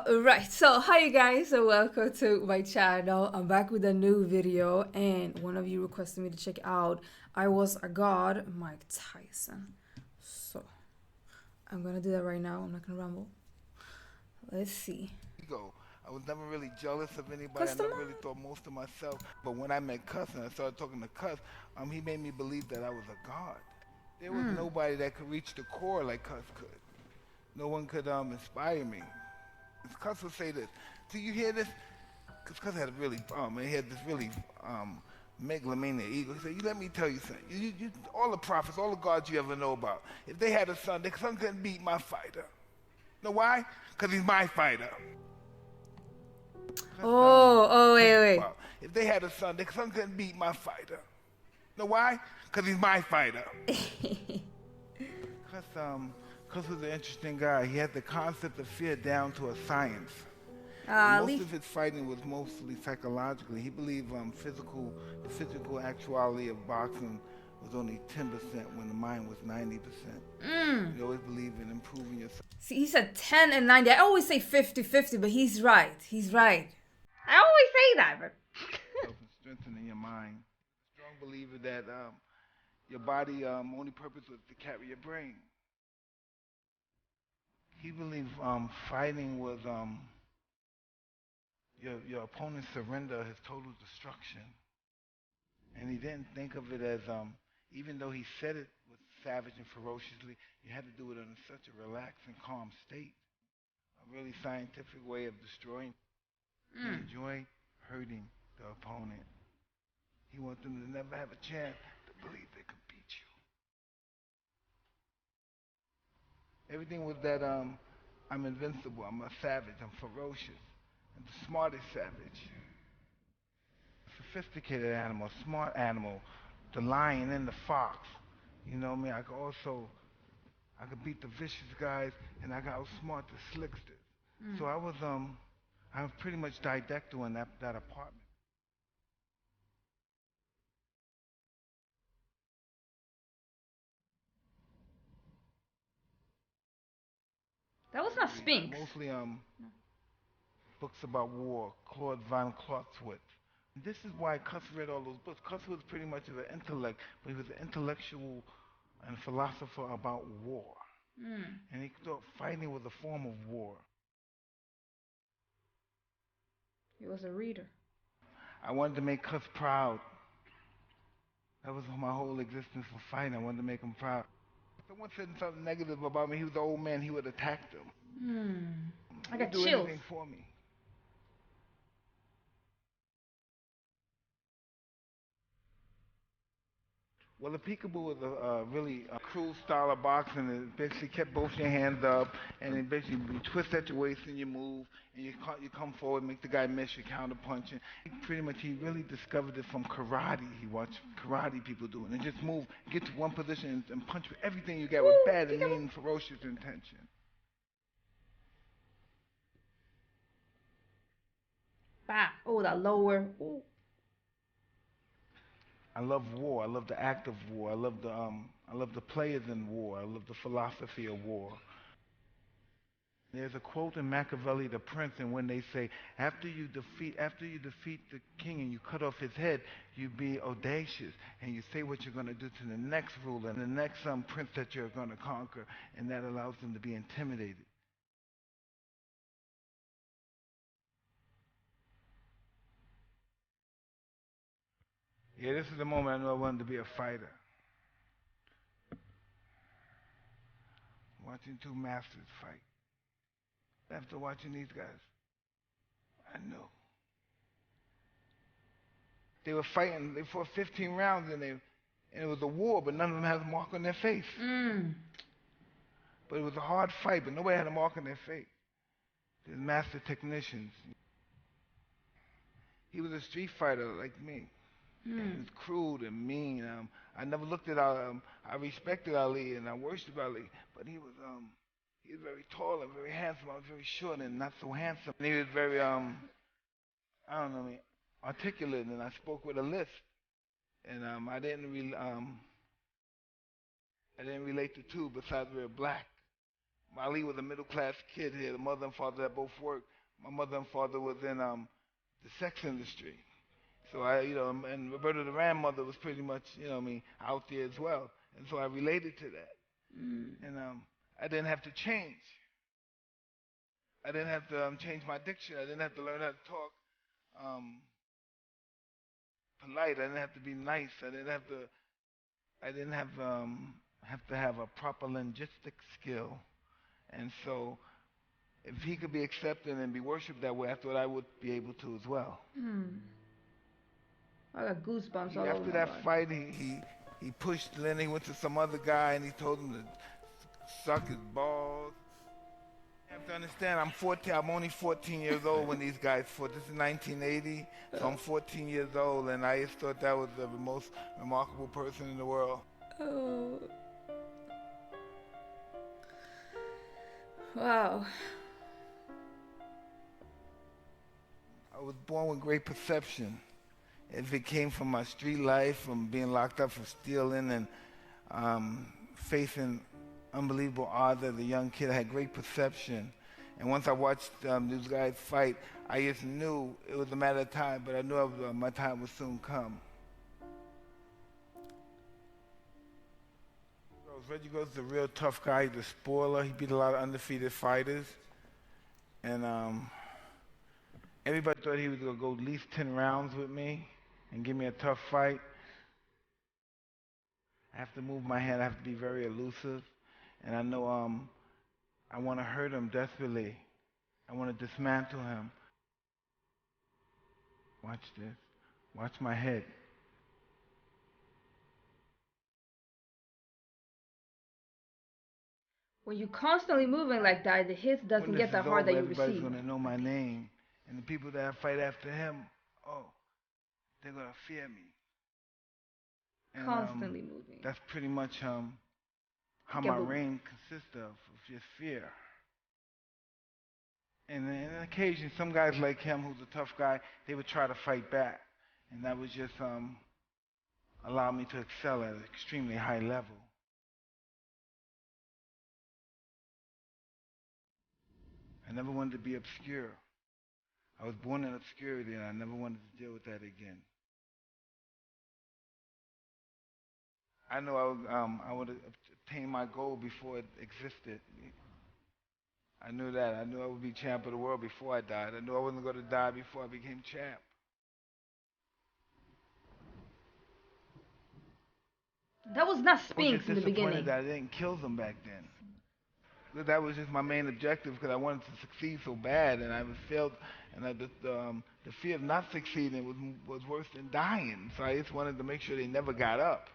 Right, so hi you guys, so welcome to my channel. I'm back with a new video, and one of you requested me to check out I Was a God, Mike Tyson. So I'm gonna do that right now. I'm not gonna ramble. Let's see. Ego. I was never really jealous of anybody. I Custom never really mode. thought most of myself. But when I met Cuss and I started talking to Cuss, he made me believe that I was a god. There was nobody that could reach the core like Cuss could. No one could inspire me. Cuss would say this. Do you hear this? Because Cuss had a really, he had this really megalomania ego. He said, let me tell you something. All the prophets, all the gods you ever know about, if they had a son, their son couldn't beat my fighter. Know why? Because he's my fighter. Wait. If they had a son, their son couldn't beat my fighter. Know why? Because he's my fighter. Cuz was an interesting guy. He had the concept of fear down to a science. And most of his fighting was mostly psychologically. He believed the physical actuality of boxing was only 10% when the mind was 90%. He always believed in improving yourself. See, he said 10 and 90. I always say 50-50, but he's right. He's right. I always say that, but And strengthening your mind. Strong believer that your body only purpose was to carry your brain. He believed fighting was your opponent's surrender, his total destruction. And he didn't think of it as even though he said it was savage and ferociously, you had to do it in such a relaxed and calm state. A really scientific way of destroying. He enjoyed hurting the opponent. He wanted them to never have a chance to believe they could beat you. Everything was that I'm invincible, I'm a savage, I'm ferocious, I'm the smartest savage. Sophisticated animal, smart animal, the lion and the fox. You know what I mean? I could beat the vicious guys, and I got outsmart the slicksters. So I was pretty much didactyl in that apartment. that was not Spinks. Mostly books about war, Claude von Clausewitz. This is why Cuss read all those books. Cuss was pretty much of an intellect, but he was an intellectual and philosopher about war. And he thought fighting was a form of war. He was a reader. I wanted to make Cuss proud. That was my whole existence for fighting. I wanted to make him proud. If someone said something negative about me, he was an old man, he would attack them. I He got would do chills. anything for me. Well, the peekaboo is a really cruel style of boxing. It basically kept both your hands up, and it basically you twist at your waist and you move, and you come forward, make the guy miss, you counter punching. Pretty much, he really discovered it from karate. He watched karate people do it, and just move, get to one position, and punch with everything you got with bad and mean, ferocious intention. Bah. Oh, that lower. Ooh. I love war. I love the act of war. I love the players in war. I love the philosophy of war. There's a quote in Machiavelli, The Prince, and when they say, after you defeat the king and you cut off his head, you be audacious and you say what you're going to do to the next ruler and the next prince that you're going to conquer, and that allows them to be intimidated. Yeah, this is the moment I knew I wanted to be a fighter. Watching two masters fight. After watching these guys, I knew. They were fighting. They fought 15 rounds, and it was a war, but none of them had a mark on their face. But it was a hard fight, but nobody had a mark on their face. They're master technicians. He was a street fighter like me. He was cruel and mean. I never looked at I respected Ali and I worshipped Ali, but he was very tall and very handsome. I was very short and not so handsome. And he was very I don't know, I mean, articulate, and I spoke with a lisp. And I didn't relate to two besides we were black. Ali was a middle class kid. He had a mother and father that both worked. My mother and father was in the sex industry. So and Roberta, the grandmother, was pretty much, out there as well. And so I related to that. Mm. And I didn't have to change. I didn't have to change my diction. I didn't have to learn how to talk um, polite. I didn't have to be nice. I didn't have to. I didn't have to have a proper linguistic skill. And so, if he could be accepted and be worshipped that way, I thought I would be able to as well. Mm. I got goosebumps He, all over after my that body. fight, he pushed Lynn. He went to some other guy and he told him to suck his balls. You have to understand, I'm 14. I'm only 14 years old when these guys fought. This is 1980, so I'm 14 years old, and I just thought that was the most remarkable person in the world. Oh, wow. I was born with great perception. If it came from my street life, from being locked up for stealing and facing unbelievable odds as a young kid, I had great perception. And once I watched these guys fight, I just knew it was a matter of time, but I knew my time would soon come. Reggie Gross is a real tough guy. He's a spoiler. He beat a lot of undefeated fighters. And everybody thought he was going to go at least 10 rounds with me and give me a tough fight. I have to move my hand. I have to be very elusive. And I know I want to hurt him desperately. I want to dismantle him. Watch this. Watch my head. When you're constantly moving like that, the hits When doesn't this get the is hard over, that you everybody's receive. going to know my name. And the people that I fight after him, oh, they're going to fear me. And Constantly moving. that's pretty much how Okay, my but reign consists of just fear. And on occasion, some guys like him, who's a tough guy, they would try to fight back. And that would just allow me to excel at an extremely high level. I never wanted to be obscure. I was born in obscurity, and I never wanted to deal with that again. I know I would obtain my goal before it existed. I knew that. I knew I would be champ of the world before I died. I knew I wasn't going to die before I became champ. that was not I was just Spinks in the disappointed beginning. that I didn't kill them back then. That was just my main objective because I wanted to succeed so bad, and I was failed, and the fear of not succeeding was worse than dying. So I just wanted to make sure they never got up.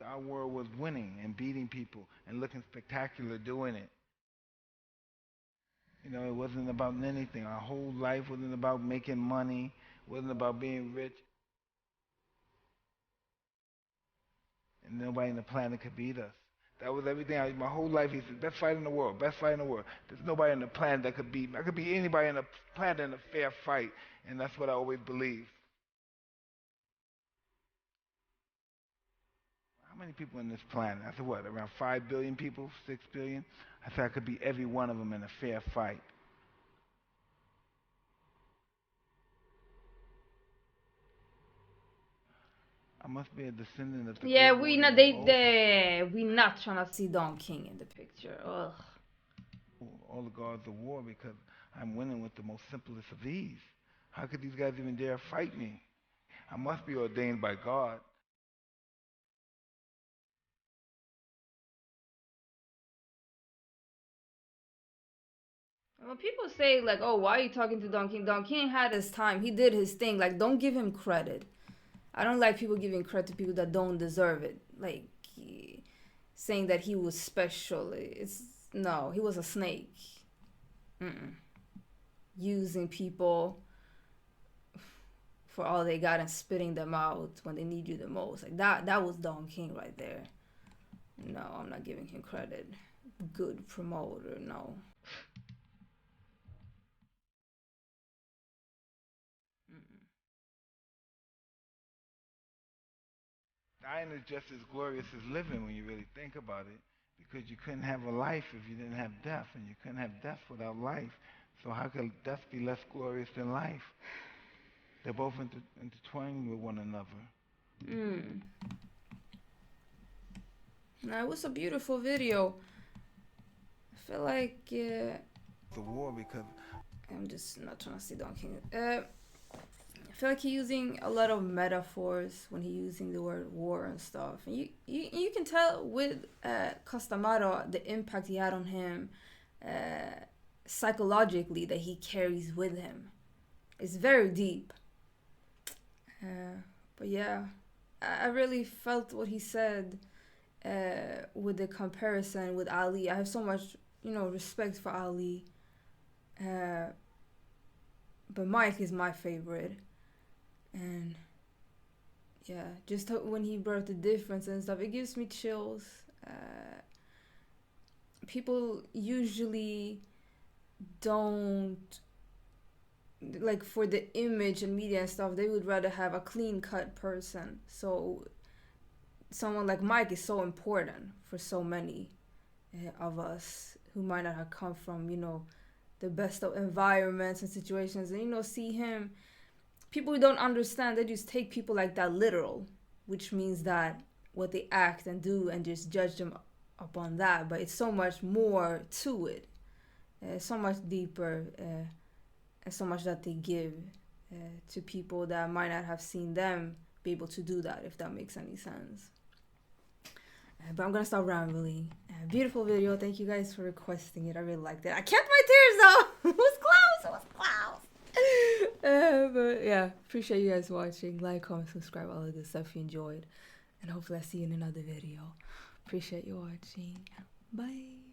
Our world was winning and beating people and looking spectacular doing it. It wasn't about anything. Our whole life wasn't about making money, wasn't about being rich, and nobody on the planet could beat us. That was everything. My whole life, he said, best fight in the world, best fight in the world. There's nobody on the planet that could beat me. I could beat anybody on the planet in a fair fight, and that's what I always believed. How many people on this planet? I said, what, around 5 billion people, 6 billion? I said I could beat every one of them in a fair fight. I must be a descendant of the Yeah, great we warrior not of old. we not trying to see Don King in the picture. Ugh. All the gods of war because I'm winning with the most simplest of ease. How could these guys even dare fight me? I must be ordained by God. When people say like, "Oh, why are you talking to Don King?" Don King had his time. He did his thing. Like, don't give him credit. I don't like people giving credit to people that don't deserve it. Like saying that he was special. It's no, he was a snake. Mm-mm. Using people for all they got and spitting them out when they need you the most. Like that was Don King right there. No, I'm not giving him credit. Good promoter, no. Dying is just as glorious as living when you really think about it, because you couldn't have a life if you didn't have death, and you couldn't have death without life. So how could death be less glorious than life? They're both intertwined with one another. Mm. Now, it was a beautiful video. I feel like The war, because I'm just not trying to say Donkey. I feel like he's using a lot of metaphors when he's using the word war and stuff. And you can tell with Costamaro the impact he had on him psychologically that he carries with him. It's very deep. But yeah, I really felt what he said with the comparison with Ali. I have so much, respect for Ali. But Mike is my favorite. And yeah, just when he brought the difference and stuff, it gives me chills. People usually don't, like, for the image and media and stuff, they would rather have a clean cut person. So someone like Mike is so important for so many of us who might not have come from, the best of environments and situations. And, see him, people who don't understand, they just take people like that literal, which means that what they act and do and just judge them upon that. But it's so much more to it, so much deeper, and so much that they give to people that might not have seen them be able to do that, if that makes any sense. But I'm gonna stop rambling. Beautiful video. Thank you guys for requesting it. I really liked it. I kept my tears though. It was close. It was close. But yeah, appreciate you guys watching. Like, comment, subscribe, all of this stuff if you enjoyed. And hopefully I see you in another video. Appreciate you watching. Bye.